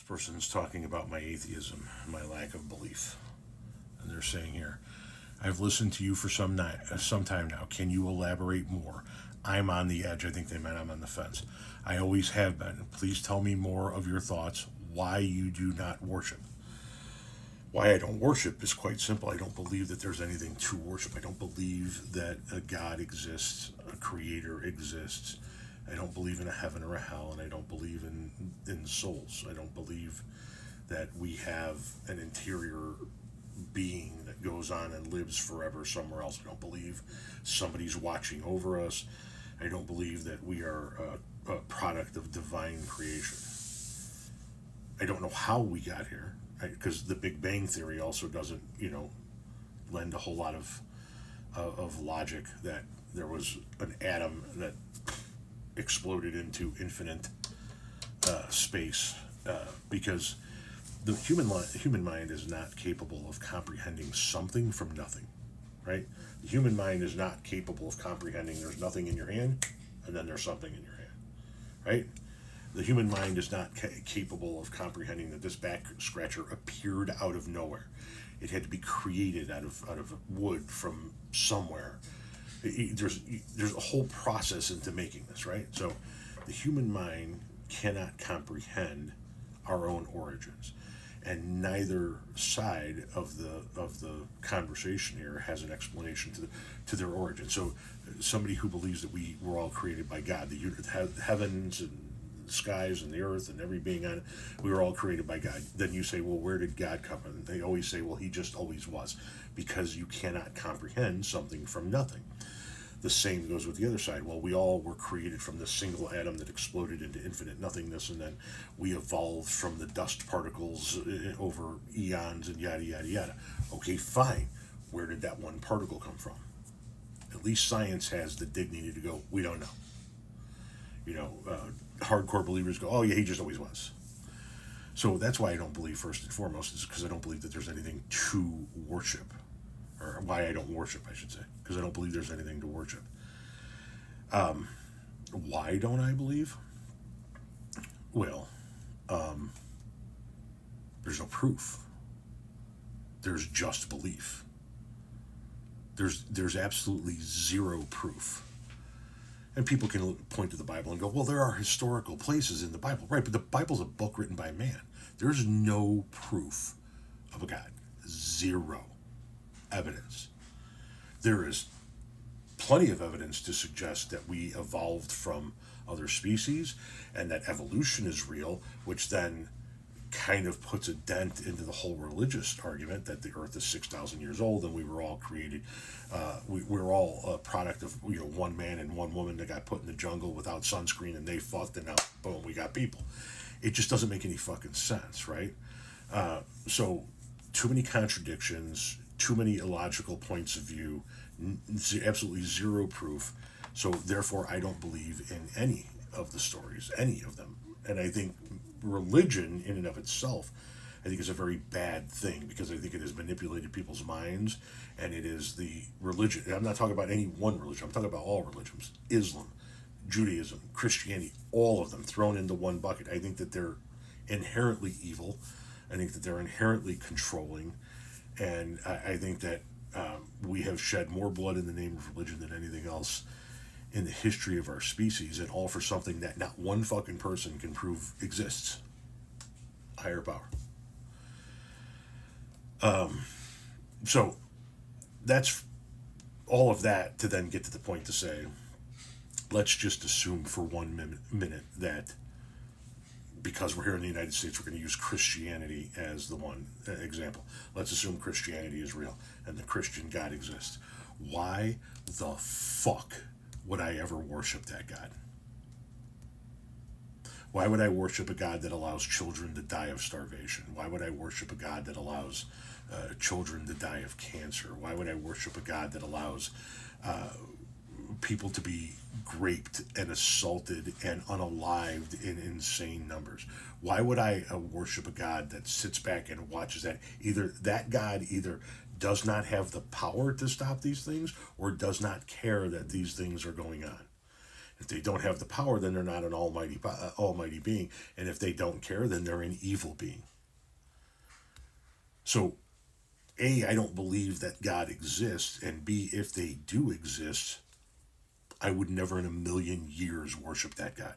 This person's talking about my atheism, my lack of belief. And they're saying here, I've listened to you for some time now. Can you elaborate more? I'm on the edge. I think they meant I'm on the fence. I always have been. Please tell me more of your thoughts, why you do not worship. Why I don't worship is quite simple. I don't believe that there's anything to worship. I don't believe that a God exists, a creator exists. I don't believe in a heaven or a hell, and I don't believe in souls. I don't believe that we have an interior being that goes on and lives forever somewhere else. I don't believe somebody's watching over us. I don't believe that we are a product of divine creation. I don't know how we got here, because the Big Bang Theory also doesn't, lend a whole lot of logic that there was an atom that exploded into infinite space, because the human mind is not capable of comprehending something from nothing, right? The human mind is not capable of comprehending there's nothing in your hand and then there's something in your hand, right? The human mind is not capable of comprehending that this back scratcher appeared out of nowhere. It had to be created out of wood from somewhere. There's a whole process into making this, right? So the human mind cannot comprehend our own origins, and neither side of the conversation here has an explanation to their origin. So somebody who believes that we were all created by God, the heavens and the skies and the earth and every being on it, we were all created by God. Then you say, well, where did God come from? And they always say, well, he just always was, because you cannot comprehend something from nothing. The same goes with the other side. Well, we all were created from this single atom that exploded into infinite nothingness, and then we evolved from the dust particles over eons and yada, yada, yada. Okay, fine. Where did that one particle come from? At least science has the dignity to go, we don't know. Hardcore believers go, oh yeah, he just always was. So that's why I don't believe, first and foremost, is because I don't believe that there's anything to worship. Or why I don't worship, I should say, because I don't believe there's anything to worship. Why don't I believe? Well, there's no proof. There's just belief. There's absolutely zero proof. And people can point to the Bible and go, well, there are historical places in the Bible. Right, but the Bible's a book written by man. There's no proof of a God. Zero evidence. There is plenty of evidence to suggest that we evolved from other species and that evolution is real, which then kind of puts a dent into the whole religious argument that the earth is 6,000 years old and we were all created, we're all a product of one man and one woman that got put in the jungle without sunscreen and they fucked and now boom, we got people. It just doesn't make any fucking sense, right? So too many contradictions, too many illogical points of view, absolutely zero proof. So therefore, I don't believe in any of the stories, any of them. And I think religion, in and of itself, I think is a very bad thing, because I think it has manipulated people's minds, and it is the religion. I'm not talking about any one religion. I'm talking about all religions: Islam, Judaism, Christianity, all of them thrown into one bucket. I think that they're inherently evil. I think that they're inherently controlling. And I think that we have shed more blood in the name of religion than anything else in the history of our species, and all for something that not one fucking person can prove exists. Higher power. So that's all of that to then get to the point to say, let's just assume for 1 minute that because we're here in the United States, we're going to use Christianity as the one example. Let's assume Christianity is real and the Christian God exists. Why the fuck would I ever worship that God? Why would I worship a God that allows children to die of starvation? Why would I worship a God that allows children to die of cancer? Why would I worship a God that allows people to be raped and assaulted and unalived in insane numbers? Why would I worship a God that sits back and watches that? Either that God either does not have the power to stop these things or does not care that these things are going on. If they don't have the power, then they're not an almighty being. And if they don't care, then they're an evil being. So, A, I don't believe that God exists. And B, if they do exist, I would never in a million years worship that God.